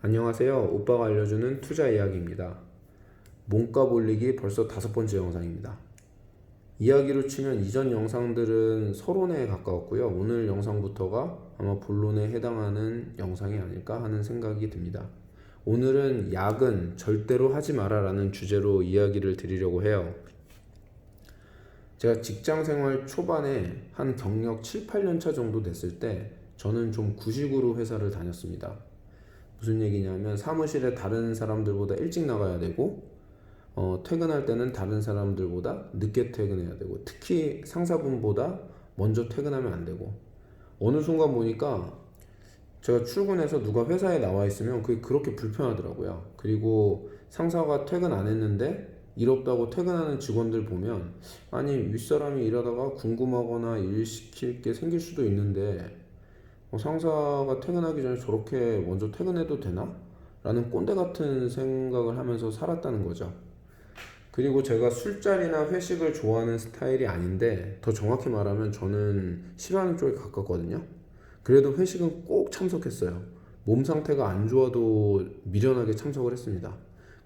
안녕하세요. 오빠가 알려주는 투자 이야기입니다. 몸값 올리기 벌써 5번째 영상입니다. 이야기로 치면 이전 영상들은 서론에 가까웠고요. 오늘 영상부터가 아마 본론에 해당하는 영상이 아닐까 하는 생각이 듭니다. 오늘은 야근 절대로 하지 마라 라는 주제로 이야기를 드리려고 해요. 제가 직장 생활 초반에 한 경력 7, 8년 차 정도 됐을 때 저는 좀 구식으로 회사를 다녔습니다. 무슨 얘기냐면 사무실에 다른 사람들보다 일찍 나가야 되고 퇴근할 때는 다른 사람들보다 늦게 퇴근해야 되고 특히 상사분보다 먼저 퇴근하면 안 되고 어느 순간 보니까 제가 출근해서 누가 회사에 나와 있으면 그게 그렇게 불편하더라고요. 그리고 상사가 퇴근 안 했는데 일 없다고 퇴근하는 직원들 보면 아니 윗사람이 일하다가 궁금하거나 일 시킬 게 생길 수도 있는데 상사가 퇴근하기 전에 저렇게 먼저 퇴근해도 되나? 라는 꼰대 같은 생각을 하면서 살았다는 거죠. 그리고 제가 술자리나 회식을 좋아하는 스타일이 아닌데 더 정확히 말하면 저는 싫어하는 쪽에 가깝거든요. 그래도 회식은 꼭 참석했어요. 몸 상태가 안 좋아도 미련하게 참석을 했습니다.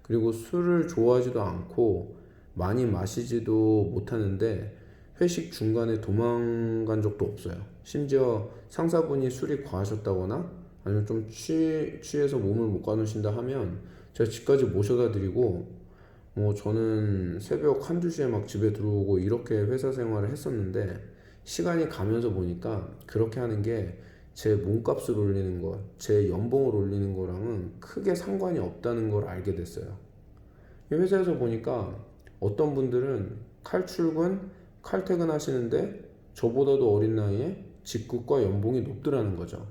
그리고 술을 좋아하지도 않고 많이 마시지도 못하는데 회식 중간에 도망간 적도 없어요. 심지어 상사분이 술이 과하셨다거나 아니면 좀 취해서 몸을 못 가누신다 하면 제가 집까지 모셔다 드리고 저는 새벽 한두 시에 막 집에 들어오고 이렇게 회사 생활을 했었는데 시간이 가면서 보니까 그렇게 하는 게 제 몸값을 올리는 것, 제 연봉을 올리는 거랑은 크게 상관이 없다는 걸 알게 됐어요. 이 회사에서 보니까 어떤 분들은 칼출근, 칼퇴근 하시는데 저보다도 어린 나이에 직급과 연봉이 높더라는 거죠.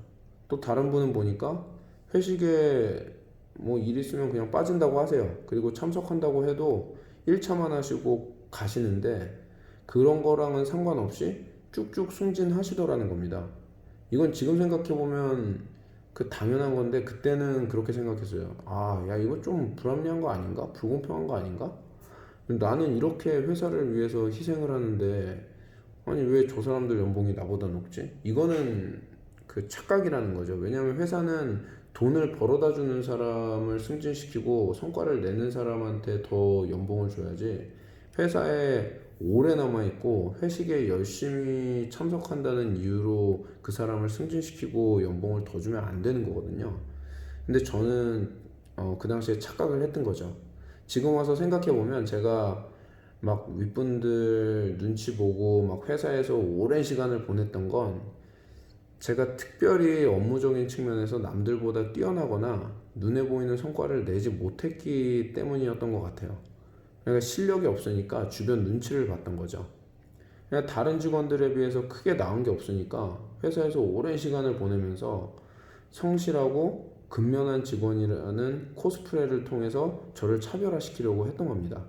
또 다른 분은 보니까 회식에 일 있으면 그냥 빠진다고 하세요. 그리고 참석한다고 해도 1차만 하시고 가시는데 그런 거랑은 상관없이 쭉쭉 승진하시더라는 겁니다. 이건 지금 생각해보면 그 당연한 건데 그때는 그렇게 생각했어요. 아, 야, 이거 좀 불합리한 거 아닌가? 불공평한 거 아닌가? 나는 이렇게 회사를 위해서 희생을 하는데 아니 왜 저 사람들 연봉이 나보다 높지? 이거는 그 착각이라는 거죠. 왜냐하면 회사는 돈을 벌어다 주는 사람을 승진시키고 성과를 내는 사람한테 더 연봉을 줘야지 회사에 오래 남아있고 회식에 열심히 참석한다는 이유로 그 사람을 승진시키고 연봉을 더 주면 안 되는 거거든요. 근데 저는 그 당시에 착각을 했던 거죠. 지금 와서 생각해보면 제가 막 윗분들 눈치 보고 막 회사에서 오랜 시간을 보냈던 건 제가 특별히 업무적인 측면에서 남들보다 뛰어나거나 눈에 보이는 성과를 내지 못했기 때문이었던 것 같아요. 그러니까 실력이 없으니까 주변 눈치를 봤던 거죠. 그냥 다른 직원들에 비해서 크게 나은 게 없으니까 회사에서 오랜 시간을 보내면서 성실하고 근면한 직원이라는 코스프레를 통해서 저를 차별화시키려고 했던 겁니다.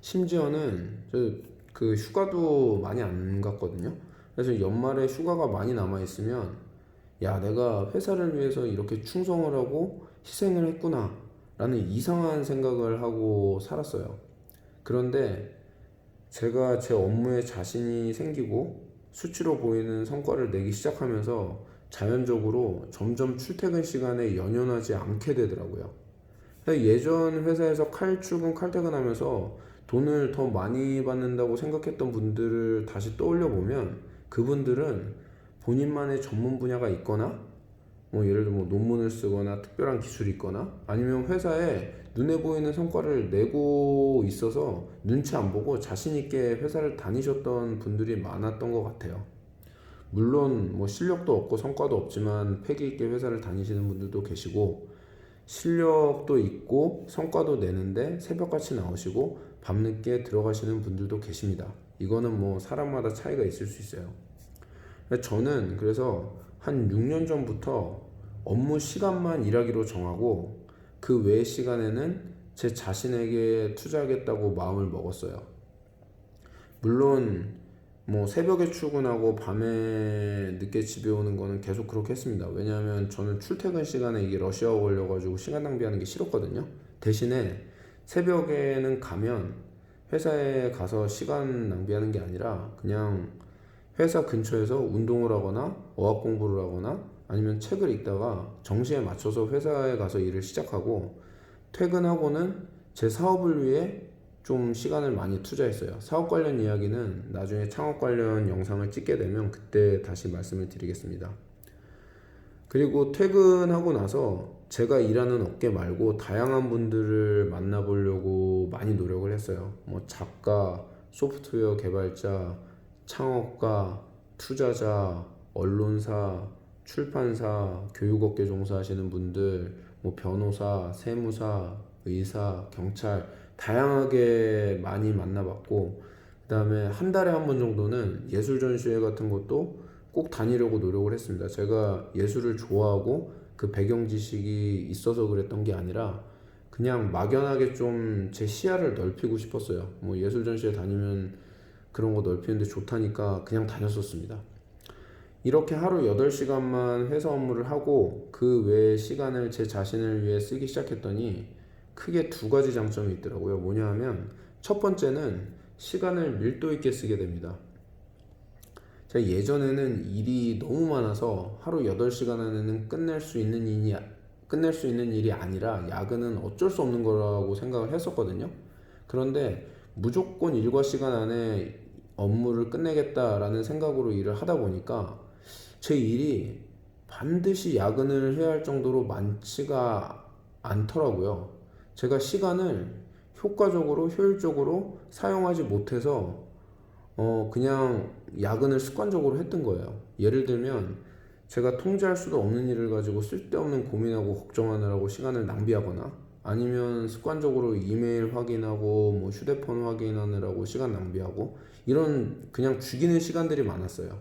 심지어는 그 휴가도 많이 안 갔거든요. 그래서 연말에 휴가가 많이 남아 있으면 야, 내가 회사를 위해서 이렇게 충성을 하고 희생을 했구나 라는 이상한 생각을 하고 살았어요. 그런데 제가 제 업무에 자신이 생기고 수치로 보이는 성과를 내기 시작하면서 자연적으로 점점 출퇴근 시간에 연연하지 않게 되더라고요. 예전 회사에서 칼출근 칼퇴근하면서 돈을 더 많이 받는다고 생각했던 분들을 다시 떠올려 보면 그분들은 본인만의 전문 분야가 있거나 예를 들어 논문을 쓰거나 특별한 기술이 있거나 아니면 회사에 눈에 보이는 성과를 내고 있어서 눈치 안 보고 자신 있게 회사를 다니셨던 분들이 많았던 것 같아요. 물론 실력도 없고 성과도 없지만 패기 있게 회사를 다니시는 분들도 계시고 실력도 있고 성과도 내는데 새벽같이 나오시고 밤늦게 들어가시는 분들도 계십니다. 이거는 사람마다 차이가 있을 수 있어요. 저는 그래서 한 6년 전부터 업무 시간만 일하기로 정하고 그 외 시간에는 제 자신에게 투자하겠다고 마음을 먹었어요. 물론 새벽에 출근하고 밤에 늦게 집에 오는 거는 계속 그렇게 했습니다. 왜냐하면 저는 출퇴근 시간에 이게 러시아워 걸려가지고 시간 낭비하는 게 싫었거든요. 대신에 새벽에는 가면 회사에 가서 시간 낭비하는 게 아니라 그냥 회사 근처에서 운동을 하거나 어학 공부를 하거나 아니면 책을 읽다가 정시에 맞춰서 회사에 가서 일을 시작하고 퇴근하고는 제 사업을 위해 좀 시간을 많이 투자했어요. 사업 관련 이야기는 나중에 창업 관련 영상을 찍게 되면 그때 다시 말씀을 드리겠습니다. 그리고 퇴근하고 나서 제가 일하는 업계 말고 다양한 분들을 만나보려고 많이 노력을 했어요. 뭐 작가, 소프트웨어 개발자, 창업가, 투자자, 언론사, 출판사, 교육업계 종사하시는 분들, 뭐 변호사, 세무사, 의사, 경찰 다양하게 많이 만나봤고, 그 다음에 한 달에 한 번 정도는 예술 전시회 같은 것도 꼭 다니려고 노력을 했습니다. 제가 예술을 좋아하고 그 배경 지식이 있어서 그랬던 게 아니라 그냥 막연하게 좀 제 시야를 넓히고 싶었어요. 뭐 예술 전시회 다니면 그런 거 넓히는데 좋다니까 그냥 다녔었습니다. 이렇게 하루 8시간만 회사 업무를 하고 그 외의 시간을 제 자신을 위해 쓰기 시작했더니 크게 두 가지 장점이 있더라고요. 뭐냐 하면 첫 번째는 시간을 밀도 있게 쓰게 됩니다. 제가 예전에는 일이 너무 많아서 하루 8시간 안에는 끝낼 수 있는 일이 아니라 야근은 어쩔 수 없는 거라고 생각을 했었거든요. 그런데 무조건 일과 시간 안에 업무를 끝내겠다라는 생각으로 일을 하다 보니까 제 일이 반드시 야근을 해야 할 정도로 많지가 않더라고요. 제가 시간을 효과적으로, 효율적으로 사용하지 못해서 그냥 야근을 습관적으로 했던 거예요. 예를 들면 제가 통제할 수도 없는 일을 가지고 쓸데없는 고민하고 걱정하느라고 시간을 낭비하거나 아니면 습관적으로 이메일 확인하고 뭐 휴대폰 확인하느라고 시간 낭비하고 이런 그냥 죽이는 시간들이 많았어요.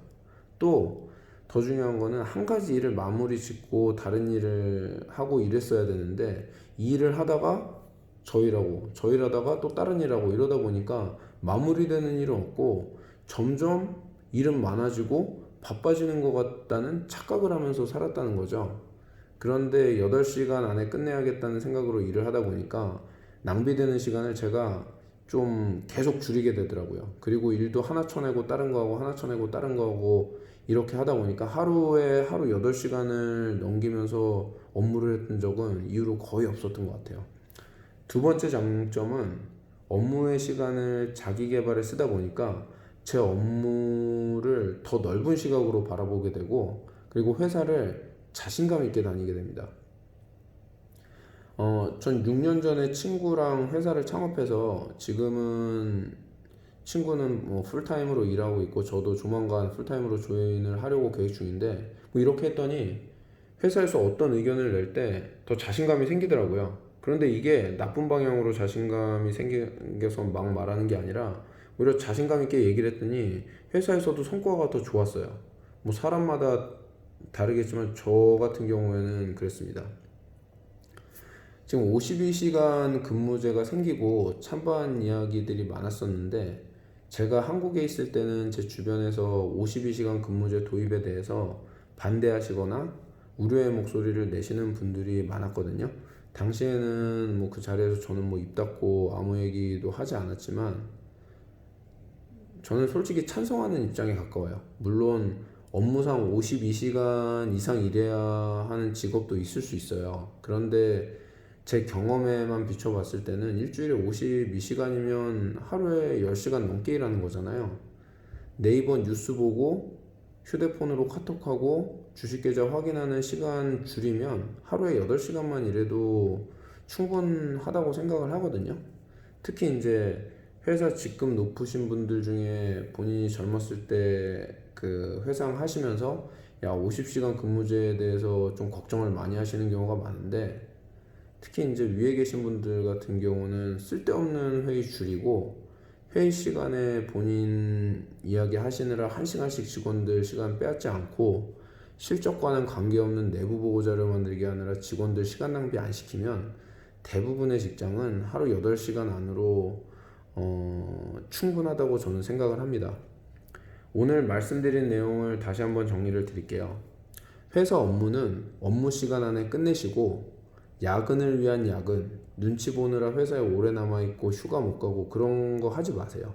또 더 중요한 거는 한 가지 일을 마무리 짓고 다른 일을 하고 이랬어야 되는데 이 일을 하다가 저 일하고 저 일하다가 또 다른 일하고 이러다 보니까 마무리되는 일은 없고 점점 일은 많아지고 바빠지는 것 같다는 착각을 하면서 살았다는 거죠. 그런데 8시간 안에 끝내야겠다는 생각으로 일을 하다 보니까 낭비되는 시간을 제가 좀 계속 줄이게 되더라고요. 그리고 일도 하나 쳐내고 다른 거 하고 하나 쳐내고 다른 거 하고 이렇게 하다 보니까 하루 8시간을 넘기면서 업무를 했던 적은 이후로 거의 없었던 것 같아요. 두 번째 장점은 업무의 시간을 자기 개발에 쓰다 보니까 제 업무를 더 넓은 시각으로 바라보게 되고 그리고 회사를 자신감 있게 다니게 됩니다. 전 6년 전에 친구랑 회사를 창업해서 지금은 친구는 뭐 풀타임으로 일하고 있고 저도 조만간 풀타임으로 조인을 하려고 계획 중인데 뭐 이렇게 했더니 회사에서 어떤 의견을 낼 때 더 자신감이 생기더라고요. 그런데 이게 나쁜 방향으로 자신감이 생겨서 막 말하는 게 아니라 오히려 자신감 있게 얘기를 했더니 회사에서도 성과가 더 좋았어요. 뭐 사람마다 다르겠지만 저 같은 경우에는 그랬습니다. 지금 52시간 근무제가 생기고 찬반 이야기들이 많았었는데 제가 한국에 있을 때는 제 주변에서 52시간 근무제 도입에 대해서 반대하시거나 우려의 목소리를 내시는 분들이 많았거든요. 당시에는 뭐 그 자리에서 저는 뭐 입 닫고 아무 얘기도 하지 않았지만 저는 솔직히 찬성하는 입장에 가까워요. 물론 업무상 52시간 이상 일해야 하는 직업도 있을 수 있어요. 그런데 제 경험에만 비춰봤을 때는 일주일에 52시간이면 하루에 10시간 넘게 일하는 거잖아요. 네이버 뉴스 보고 휴대폰으로 카톡하고 주식계좌 확인하는 시간 줄이면 하루에 8시간만 일해도 충분하다고 생각을 하거든요. 특히 이제 회사 직급 높으신 분들 중에 본인이 젊었을 때 그 회상 하시면서 야 50시간 근무제에 대해서 좀 걱정을 많이 하시는 경우가 많은데 특히 이제 위에 계신 분들 같은 경우는 쓸데없는 회의 줄이고 회의 시간에 본인 이야기 하시느라 1시간씩 직원들 시간 빼앗지 않고 실적과는 관계없는 내부 보고 자료 만들기 하느라 직원들 시간 낭비 안 시키면 대부분의 직장은 하루 8시간 안으로 충분하다고 저는 생각을 합니다. 오늘 말씀드린 내용을 다시 한번 정리를 드릴게요. 회사 업무는 업무 시간 안에 끝내시고 야근을 위한 야근, 눈치 보느라 회사에 오래 남아있고 휴가 못 가고 그런 거 하지 마세요.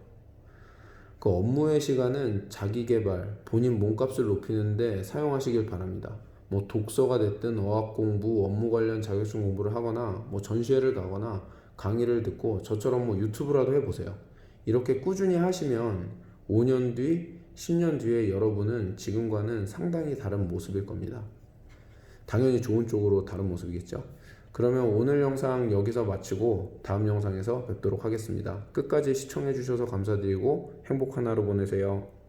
그 업무의 시간은 자기 개발, 본인 몸값을 높이는데 사용하시길 바랍니다. 뭐 독서가 됐든 어학 공부, 업무 관련 자격증 공부를 하거나 뭐 전시회를 가거나 강의를 듣고 저처럼 뭐 유튜브라도 해보세요. 이렇게 꾸준히 하시면 5년 뒤, 10년 뒤에 여러분은 지금과는 상당히 다른 모습일 겁니다. 당연히 좋은 쪽으로 다른 모습이겠죠. 그러면 오늘 영상 여기서 마치고 다음 영상에서 뵙도록 하겠습니다. 끝까지 시청해 주셔서 감사드리고 행복한 하루 보내세요.